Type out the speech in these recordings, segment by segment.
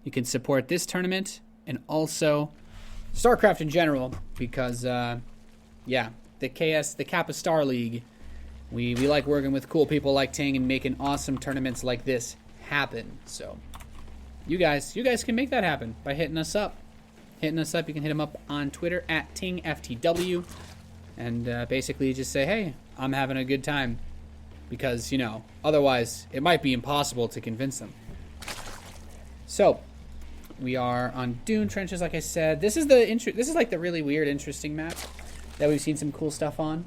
you can support this tournament and also StarCraft in general, because yeah, the Kappa Star League, we like working with cool people like Ting and making awesome tournaments like this happen. So you guys can make that happen by hitting us up. You can hit him up on Twitter at TingFTW, and basically just say, hey, I'm having a good time, because, you know, otherwise it might be impossible to convince them. So we are on Dune Trenches, like I said. This is like the really weird, interesting map that we've seen some cool stuff on.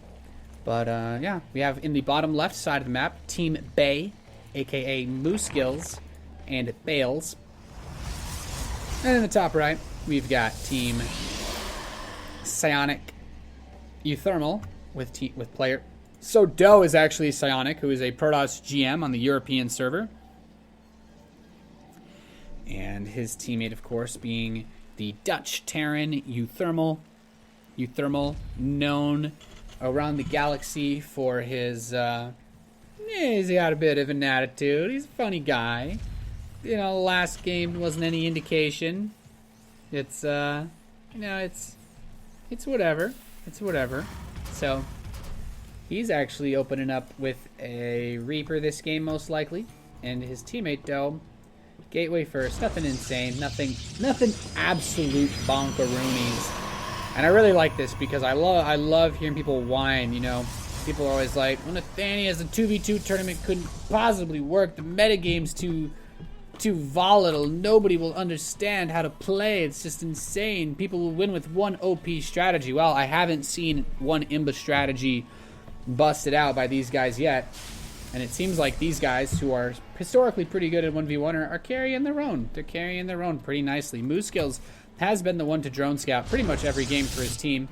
But yeah, we have in the bottom left side of the map Team Bay, aka Moosegills and Bales. And in the top right, we've got Team Psionic, uThermal with player. So Doe is actually Psionic, who is a Protoss GM on the European server. And his teammate, of course, being the Dutch Terran uThermal. uThermal, known around the galaxy for his, he's got a bit of an attitude. He's a funny guy. You know, last game wasn't any indication. It's, you know, it's whatever. It's whatever. So he's actually opening up with a Reaper this game, most likely. And his teammate, Doe, Gateway first. Nothing insane. Nothing absolute bonkaroonies. And I really like this because I love hearing people whine, you know. People are always like, well, Nathaniel's a 2v2 tournament couldn't possibly work. The metagame's too volatile. Nobody will understand how to play. It's just insane. People will win with one OP strategy. Well, I haven't seen one IMBA strategy busted out by these guys yet. And it seems like these guys, who are historically pretty good at 1v1, are carrying their own. They're carrying their own pretty nicely. Moosegills has been the one to drone scout pretty much every game for his team.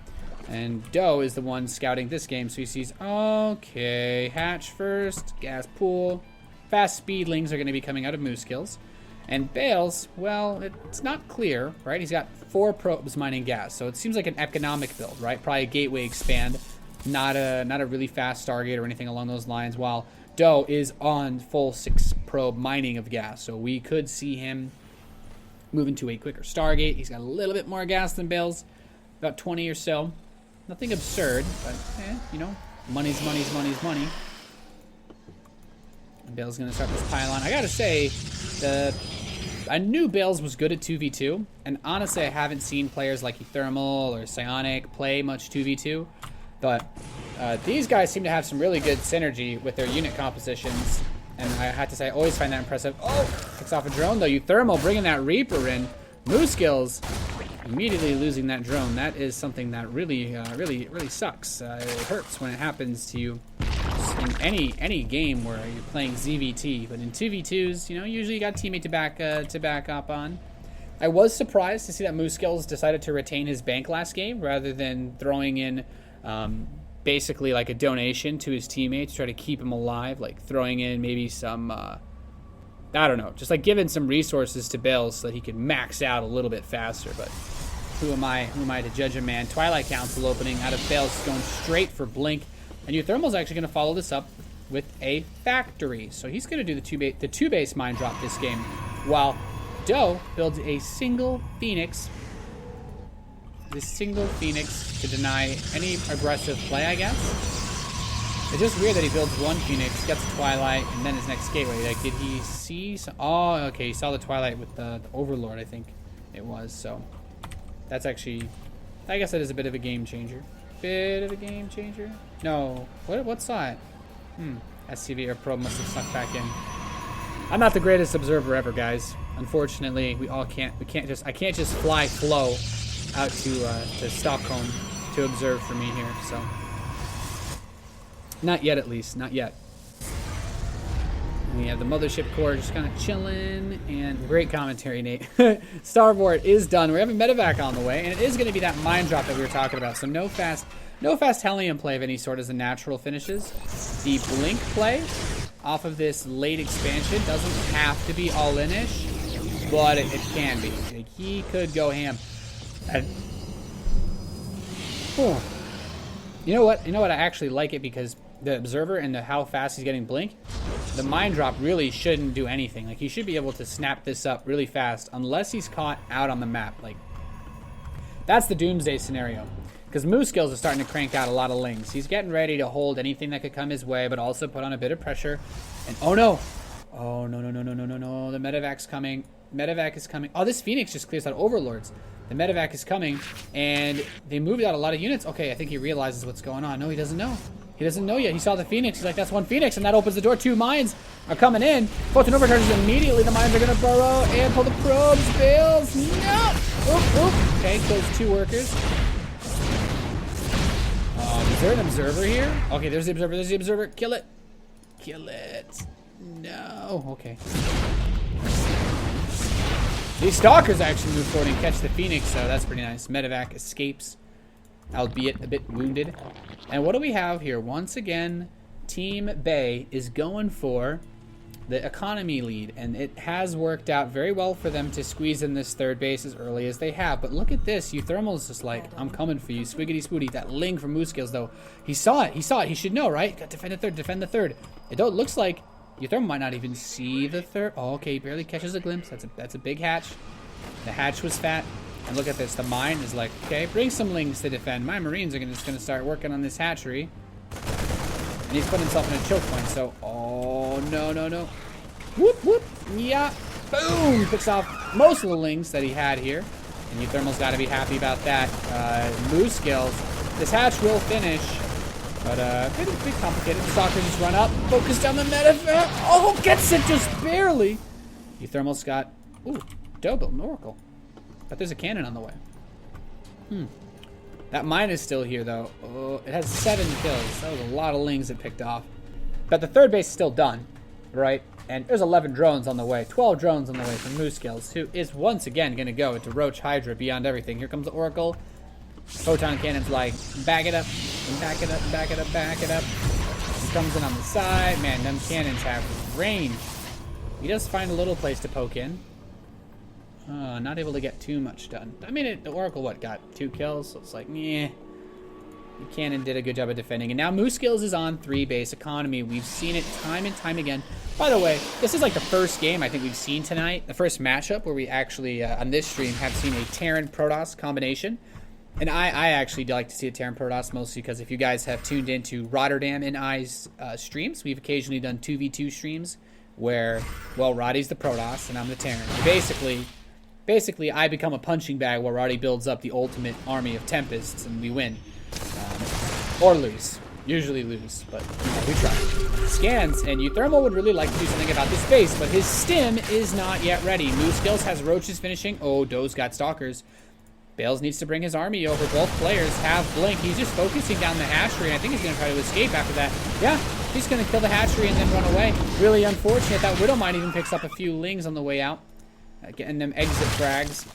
And Doe is the one scouting this game. So he sees, okay, hatch first, gas pool. Fast speedlings are going to be coming out of Moosegills. And Bales, well, it's not clear, right? He's got 4 probes mining gas. So it seems like an economic build, right? Probably a gateway expand. Not a really fast Stargate or anything along those lines, while Doe is on full 6 probe mining of gas. So we could see him move into a quicker Stargate. He's got a little bit more gas than Bales, about 20 or so. Nothing absurd, but you know, money's money. And Bale's gonna start this pylon. I gotta say, I knew Bales was good at 2v2, and honestly, I haven't seen players like uThermal or Psionic play much 2v2. But these guys seem to have some really good synergy with their unit compositions. And I have to say, I always find that impressive. Oh, picks off a drone, though. uThermal bringing that Reaper in. Moosegills immediately losing that drone. That is something that really sucks. It hurts when it happens to you in any game where you're playing ZVT. But in 2v2s, you know, usually you got a teammate to back up on. I was surprised to see that Moosegills decided to retain his bank last game rather than throwing in basically like a donation to his teammates to try to keep him alive, like throwing in maybe some I don't know, just like giving some resources to Bales so that he could max out a little bit faster. But who am I to judge a man? Twilight Council opening out of Bales, going straight for Blink, and uThermal's actually going to follow this up with a factory. So he's going to do the two base mine drop this game, while Doe builds a single Phoenix. This single Phoenix to deny any aggressive play, I guess. It's just weird that he builds one Phoenix, gets a Twilight, and then his next gateway. Like, did he see some... Oh, okay, he saw the Twilight with the Overlord, I think it was. So that's actually... I guess that is a bit of a game changer. No. What saw it? SCV or Probe must have snuck back in. I'm not the greatest observer ever, guys. Unfortunately, I can't just fly flow out to Stockholm to observe for me here, so not yet, at least not yet. And we have the mothership core just kind of chilling, and great commentary, Nate. Starboard is done. We have a medevac on the way, and it is going to be that mine drop that we were talking about. So no fast Hellion play of any sort as the natural finishes. The Blink play off of this late expansion doesn't have to be all in-ish, but it can be. Like, he could go ham. You know what? I actually like it because the observer and how fast he's getting Blink the mine drop really shouldn't do anything. Like, he should be able to snap this up really fast unless he's caught out on the map. Like, that's the doomsday scenario. Because Moosegills is starting to crank out a lot of lings. He's getting ready to hold anything that could come his way, but also put on a bit of pressure. And oh no! Oh no, no, no, no, no, no, no. The medevac's coming. Medevac is coming. Oh, this Phoenix just clears out Overlords. The medevac is coming, and they moved out a lot of units. Okay, I think he realizes what's going on. No, he doesn't know. He doesn't know yet. He saw the Phoenix. He's like, that's one Phoenix, and that opens the door. 2 mines are coming in. Photon overcharges immediately. The mines are going to burrow and pull the probes. Bales. No! Oop, oop. Okay, kills 2 workers. Is there an observer here? Okay, there's the observer. There's the observer. Kill it. Kill it. No. Okay. These stalkers actually move forward and catch the Phoenix, so that's pretty nice. Medevac escapes, albeit a bit wounded. And what do we have here? Once again, Team Bay is going for the economy lead, and it has worked out very well for them to squeeze in this third base as early as they have. But look at this. uThermal's just like, I'm coming for you. Swiggity spooty. That ling from Moosegills, though. He saw it. He saw it. He should know, right? Got to defend the third. Defend the third. It looks like uThermal might not even see the third. Oh, okay. He barely catches a glimpse. That's a big hatch. The hatch was fat. And look at this. The mine is like, okay, bring some lings to defend. My Marines are just going to start working on this hatchery. And he's put himself in a choke point. So, oh, no, no, no. Whoop, whoop. Yeah. Boom. Picks off most of the lings that he had here. And uThermal's got to be happy about that. Moosegills. This hatch will finish. But, a bit complicated. The stalkers just run up. Focus down the medevac. Oh, gets it just barely. uThermal's got, ooh, Doughbill, an Oracle. But there's a cannon on the way. That mine is still here, though. Oh, it has 7 kills. That was a lot of lings it picked off. But the third base is still done, right? And there's 11 drones on the way. 12 drones on the way from Moosegills, who is once again going to go into Roach Hydra beyond everything. Here comes the Oracle. Photon cannon's like, back it up, back it up, back it up, back it up. He comes in on the side. Man, them cannons have range. He does find a little place to poke in. Not able to get too much done. I mean, the Oracle, got 2 kills? So it's like, yeah. The cannon did a good job of defending. And now Moosegills is on 3-base economy. We've seen it time and time again. By the way, this is like the first game I think we've seen tonight. The first matchup where we actually, on this stream, have seen a Terran-Protoss combination. And I actually do like to see a Terran Protoss, mostly because if you guys have tuned into Rotterdam and I's streams, we've occasionally done 2v2 streams where, well, Roddy's the Protoss and I'm the Terran. Basically, I become a punching bag while Roddy builds up the ultimate army of Tempests and we win. Or lose. Usually lose, but we try. Scans, and uThermal would really like to do something about this base, but his stim is not yet ready. Moosegills has roaches finishing. Oh, Doe's got stalkers. Bales needs to bring his army over. Both players have blink. He's just focusing down the hatchery. I think he's going to try to escape after that. Yeah, he's going to kill the hatchery and then run away. Really unfortunate. That Widowmine even picks up a few lings on the way out. Getting them exit frags.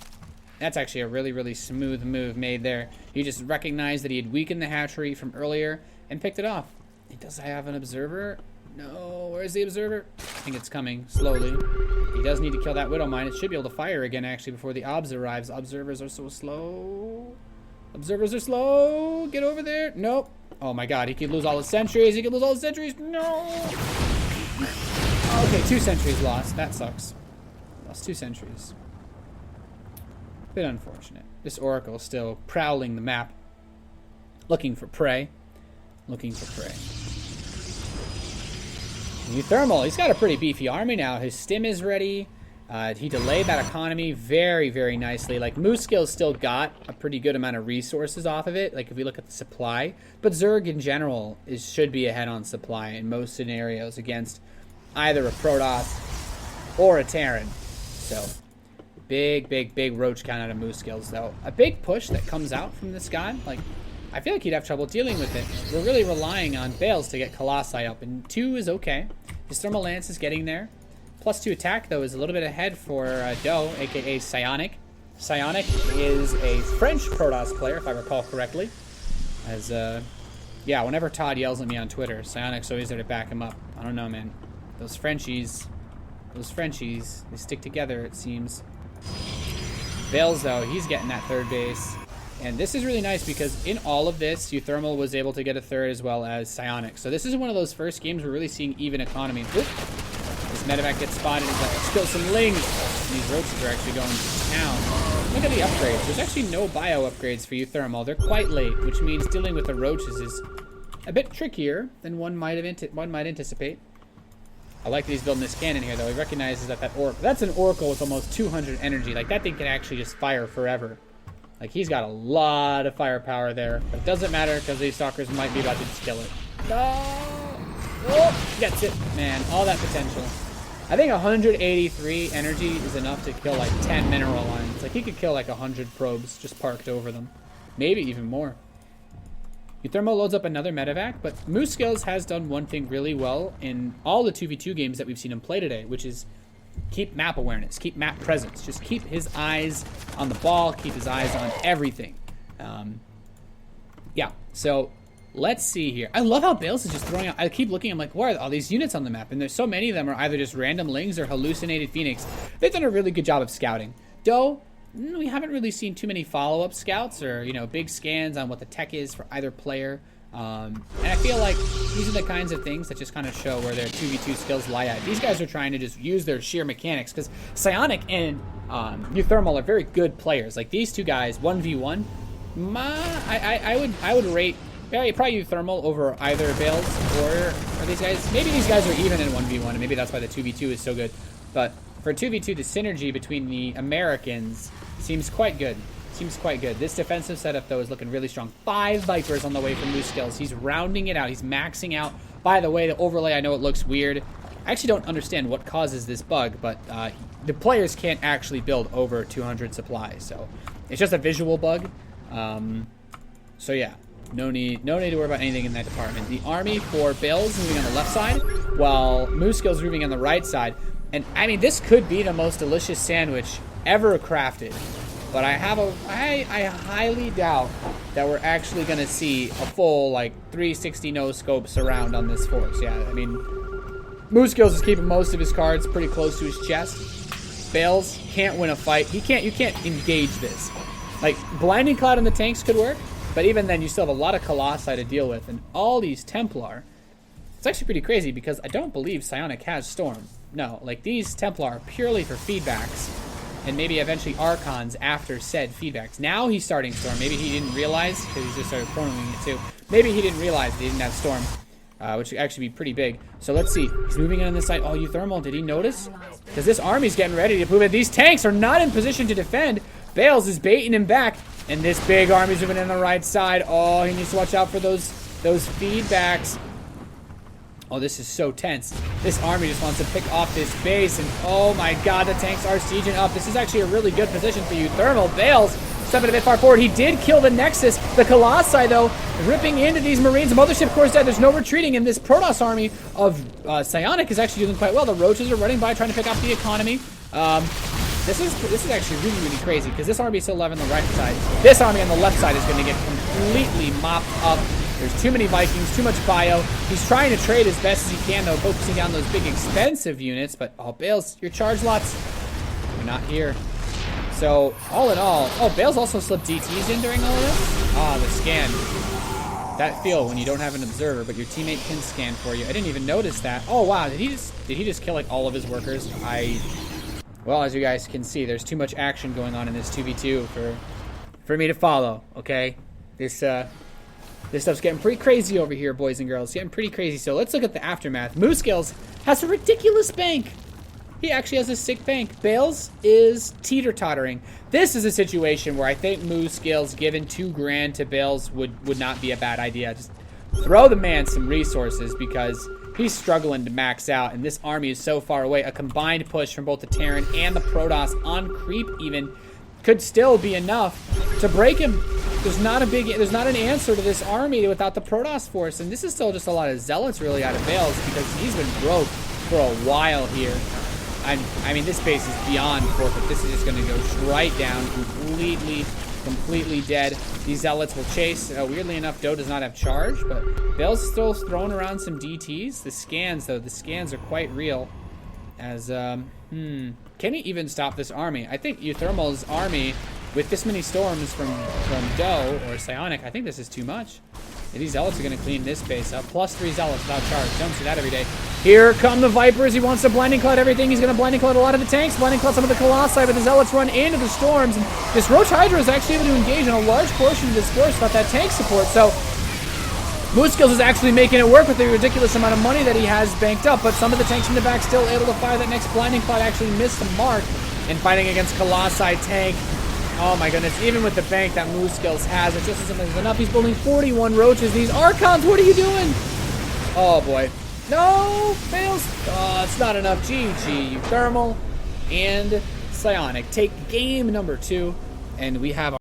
That's actually a really, really smooth move made there. He just recognized that he had weakened the hatchery from earlier and picked it off. He does have an observer. No, where's the observer? I think it's coming slowly. He does need to kill that Widowmine. It should be able to fire again, actually, before the obs arrives. Observers are so slow. Observers are slow. Get over there. Nope. Oh my god, he could lose all his sentries. He could lose all his sentries. No. Okay, 2 sentries lost. That sucks. Lost 2 sentries. Bit unfortunate. This Oracle still prowling the map. Looking for prey. Looking for prey. uThermal, he's got a pretty beefy army now. His stim is ready. He delayed that economy very, very nicely. Like, Moosegills still got a pretty good amount of resources off of it, like if we look at the supply. But Zerg in general should be ahead on supply in most scenarios against either a Protoss or a Terran. So, big, big, big roach count out of Moosegills, though. A big push that comes out from this guy, like, I feel like he'd have trouble dealing with it. We're really relying on Bales to get Colossi up, and 2 is okay. His Thermal Lance is getting there. +2 attack, though, is a little bit ahead for Doe, a.k.a. Psionic. Psionic is a French Protoss player, if I recall correctly. As, yeah, whenever Todd yells at me on Twitter, Psionic's always there to back him up. I don't know, man. Those Frenchies, they stick together, it seems. Bales, though, he's getting that third base. And this is really nice because in all of this, uThermal was able to get a third as well as Psionic. So this is one of those first games we're really seeing even economy. Oop. This medevac gets spotted. He's like, let's kill some lings. These roaches are actually going to town. Look at the upgrades. There's actually no bio upgrades for uThermal. They're quite late, which means dealing with the roaches is a bit trickier than one might anticipate. I like that he's building this cannon here, though. He recognizes that that's an Oracle with almost 200 energy. Like, that thing can actually just fire forever. Like, he's got a lot of firepower there. But it doesn't matter, because these stalkers might be about to just kill it. Oh, gets it. Man, all that potential. I think 183 energy is enough to kill, like, 10 mineral lines. Like, he could kill, like, 100 probes just parked over them. Maybe even more. uThermal loads up another medevac, but Moosegills has done one thing really well in all the 2v2 games that we've seen him play today, which is keep map awareness, keep map presence. Just keep his eyes on the ball, keep his eyes on everything. Yeah, so let's see here. I love how Bales is just throwing out. I keep looking, I'm like, where are all these units on the map? And there's so many of them are either just random lings or hallucinated Phoenix. They've done a really good job of scouting. Though, we haven't really seen too many follow-up scouts or, you know, big scans on what the tech is for either player. And I feel like these are the kinds of things that just kind of show where their 2v2 skills lie at. These guys are trying to just use their sheer mechanics because Psionic and uThermal are very good players. Like these two guys, 1v1, I would rate probably uThermal over either Bales or these guys. Maybe these guys are even in 1v1, and maybe that's why the 2v2 is so good. But for 2v2, the synergy between the Americans seems quite good. This defensive setup, though, is looking really strong. 5 Vipers on the way from Moosegills. He's rounding it out. He's maxing out. By the way, the overlay, I know it looks weird. I actually don't understand what causes this bug, but the players can't actually build over 200 supplies. So it's just a visual bug. So yeah, no need to worry about anything in that department. The army for Bales moving on the left side, while Moosegills moving on the right side. And I mean, this could be the most delicious sandwich ever crafted. But I highly doubt that we're actually going to see a full, like, 360 no-scope surround on this force. Yeah, I mean, Moosegills is keeping most of his cards pretty close to his chest. Bales can't win a fight. You can't engage this. Like, Blinding Cloud on the tanks could work, but even then, you still have a lot of Colossi to deal with. And all these Templar, it's actually pretty crazy because I don't believe Psionic has Storm. No, like, these Templar are purely for feedbacks. And maybe eventually Archons after said feedbacks. Now he's starting Storm. Maybe he didn't realize, because he just started chronoing it too. Maybe he didn't realize that he didn't have Storm, which would actually be pretty big. So let's see. He's moving in on this side. Oh, uThermal, did he notice? Because this army's getting ready to move in. These tanks are not in position to defend. Bales is baiting him back. And this big army's moving in on the right side. Oh, he needs to watch out for those feedbacks. Oh, this is so tense. This army just wants to pick off this base, and oh my god, the tanks are sieging up. This is actually a really good position for uThermal. Bales stepping a bit far forward. He did kill the Nexus. The Colossi, though, ripping into these Marines. The Mothership Core is dead. There's no retreating, and this Protoss army of Psionic is actually doing quite well. The Roaches are running by, trying to pick off the economy. This is actually really, really crazy, because this army is still alive on the right side. This army on the left side is going to get completely mopped up. There's too many Vikings, too much bio. He's trying to trade as best as he can, though, focusing on those big, expensive units. But, oh, Bales, your charge lots, you're not here. So, all in all, oh, Bales also slipped DTs in during all of this? Ah, the scan. That feel when you don't have an observer, but your teammate can scan for you. I didn't even notice that. Oh, wow, did he just kill, like, all of his workers? Well, as you guys can see, there's too much action going on in this 2v2 for me to follow, okay? This stuff's getting pretty crazy over here, boys and girls. Getting pretty crazy. So let's look at the aftermath. Moosegills has a ridiculous bank. He actually has a sick bank. Bales is teeter-tottering. This is a situation where I think Moosegills giving $2 grand to Bales would not be a bad idea. Just throw the man some resources because he's struggling to max out, and this army is so far away. A combined push from both the Terran and the Protoss on creep even could still be enough to break him. There's not an answer to this army without the Protoss force, and this is still just a lot of zealots really out of Bales because he's been broke for a while here. I mean, this base is beyond forfeit. This is just going to go right down, completely dead. These zealots will chase. Weirdly enough, Doe does not have charge, but Bale's still throwing around some DTs. The scans, though, are quite real. As, can he even stop this army? I think uThermal's army with this many storms from Doe or Psionic, I think this is too much. These Zealots are going to clean this base up. +3 Zealots without charge. Don't see that every day. Here come the Vipers. He wants to Blinding Cloud everything. He's going to Blinding Cloud a lot of the tanks. Blinding Cloud some of the Colossi, but the Zealots run into the storms. And this Roach Hydra is actually able to engage in a large portion of this force without that tank support. So Moosegills is actually making it work with the ridiculous amount of money that he has banked up. But some of the tanks in the back still able to fire that next Blinding Cloud. Actually missed the mark in fighting against Colossi tank. Oh my goodness, even with the bank that Moosegills has, it just isn't enough. He's building 41 roaches. These Archons, what are you doing? Oh boy. No, fails. Oh, it's not enough. GG, uThermal and Psionic take game number 2, and we have